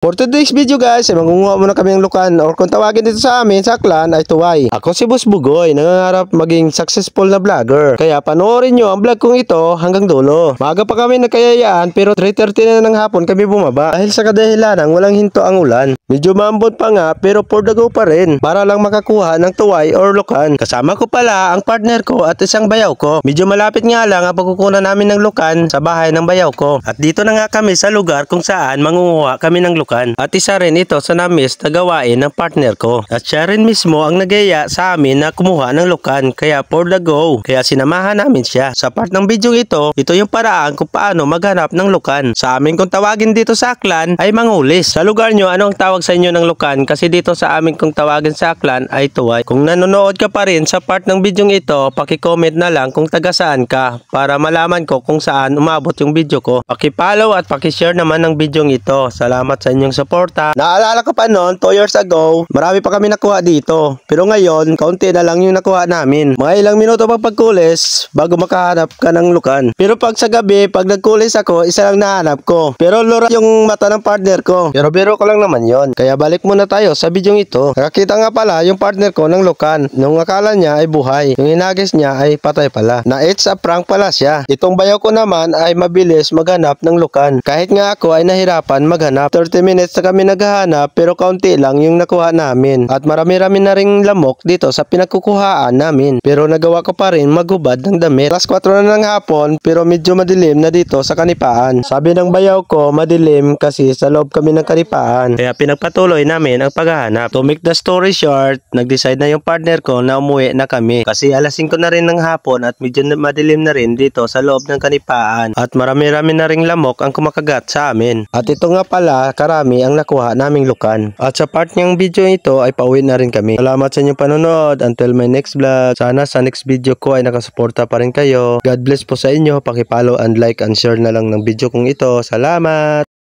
For today's video guys, ay mangunguha muna kami ng lukan or kung tawagin dito sa amin sa clan ay tuway. Ako si Boss Bugoy, nangangarap maging successful na vlogger. Kaya panoorin nyo ang vlog kong ito hanggang dulo. Maaga pa kami nagkayayaan pero 3:30 na ng hapon kami bumaba. Dahil sa kadahilan walang hinto ang ulan. Medyo maambot pa nga pero for the go pa rin para lang makakuha ng tuway or lukan. Kasama ko pala ang partner ko at isang bayaw ko. Medyo malapit nga lang ang pagkukunan namin ng lukan sa bahay ng bayaw ko. At dito na nga kami sa lugar kung saan mangunguha kami ng lukan. At isa rin ito sa namis na gawain ng partner ko. At siya rin mismo ang nagaya sa amin na kumuha ng lukan. Kaya for the go. Kaya sinamahan namin siya. Sa part ng video ito yung paraan kung paano maghanap ng lukan. Sa amin kung tawagin dito sa clan ay mangulis. Sa lugar nyo, ano ang tawag sa inyo ng lukan? Kasi dito sa amin kung tawagin sa clan ay tuway. Kung nanonood ka pa rin sa part ng video ito, paki-comment na lang kung taga saan ka para malaman ko kung saan umabot yung video ko. Paki-follow at paki-share naman ng video ito. Salamat sa inyong suporta. Naalala ko pa noon, 2 years ago, marami pa kami nakuha dito. Pero ngayon, kaunti na lang yung nakuha namin. Mga ilang minuto pag pagkulis bago makahanap ka ng lukan. Pero pag sa gabi, pag nagkulis ako, isa lang nahanap ko. Pero lura yung mata ng partner ko. Pero biro ko lang naman yon. Kaya balik muna tayo sa video ito. Nakakita nga pala yung partner ko ng lukan. Nung akala niya ay buhay. Yung hinagis niya ay patay pala. Na it's a prank pala siya. Itong bayaw ko naman ay mabilis maghanap ng lukan. Kahit nga ako ay nahirapan maghanap. 30 minutes na kami naghahanap pero kaunti lang yung nakuha namin. At marami-rami na ring lamok dito sa pinagkukuhaan namin. Pero nagawa ko pa rin maghubad ng damit. Alas 4 na ng hapon pero medyo madilim na dito sa kanipaan. Sabi ng bayaw ko madilim kasi sa loob kami ng kanipaan. Kaya pinagpatuloy namin ang paghahanap. To make the story short, nag-decide na yung partner ko na umuwi na kami. Kasi alas 5 na rin ng hapon at medyo madilim na rin dito sa loob ng kanipaan. At marami-rami na ring lamok ang kumakagat sa amin. At ito nga pala karami ang nakuha naming lukan. At sa part ng video ito ay pauwi na rin kami. Salamat sa inyong panonood. Until my next vlog. Sana sa next video ko ay nakasuporta pa rin kayo. God bless po sa inyo. Paki-follow and like and share na lang ng video kong ito. Salamat!